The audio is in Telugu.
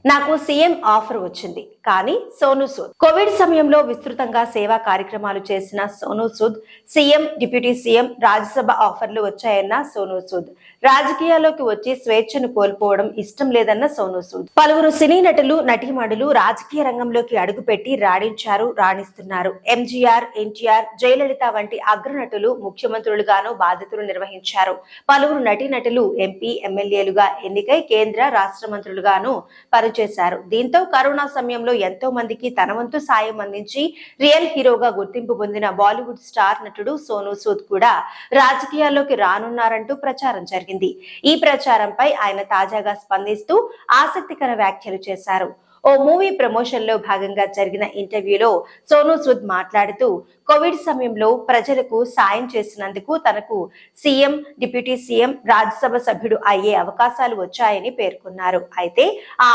నాకు సీఎం ఆఫర్ వచ్చింది కానీ సోనూ సూద్ కోవిడ్ సమయంలో విస్తృతంగా సేవా కార్యక్రమాలు చేసిన Sonu Sood CM deputy CM Rajya Sabha ఆఫర్లు వచ్చాయన్న సోనూ సూద్ రాజకీయాల్లోకి వచ్చి స్వేచ్ఛను కోల్పోవడం ఇష్టం లేదన్న సోనూ సూద్ పలువురు సినీ నటులు నటీమణులు రాజకీయ రంగంలోకి అడుగుపెట్టి రాణిస్తున్నారు. ఎంజీఆర్, ఎన్టీఆర్, జయలలిత వంటి అగ్రనటులు ముఖ్యమంత్రులుగాను బాధ్యతలు నిర్వహించారు. పలువురు నటీనటులు ఎంపీ, ఎమ్మెల్యేలుగా ఎన్నికై కేంద్ర, రాష్ట్ర మంత్రులుగాను పనిచేశారు. దీంతో కరోనా సమయంలో ఎంతో మందికి తన వంతు సాయం అందించి రియల్ హీరోగా గుర్తింపు పొందిన బాలీవుడ్ స్టార్ నటుడు సోనూ సూద్ కూడా రాజకీయాల్లోకి రానున్నారంటూ ప్రచారం జరిగింది. ఈ ప్రచారంపై ఆయన తాజాగా స్పందిస్తూ ఆసక్తికర వ్యాఖ్యలు చేశారు. ఓ మూవీ ప్రమోషన్ లో భాగంగా జరిగిన ఇంటర్వ్యూలో సోనూ సూద్ మాట్లాడుతూ కోవిడ్ సమయంలో ప్రజలకు సాయం చేసినందుకు తనకు సీఎం, డిప్యూటీ సీఎం, రాజ్యసభ సభ్యుడు అయ్యే అవకాశాలు వచ్చాయని పేర్కొన్నారు. అయితే ఆ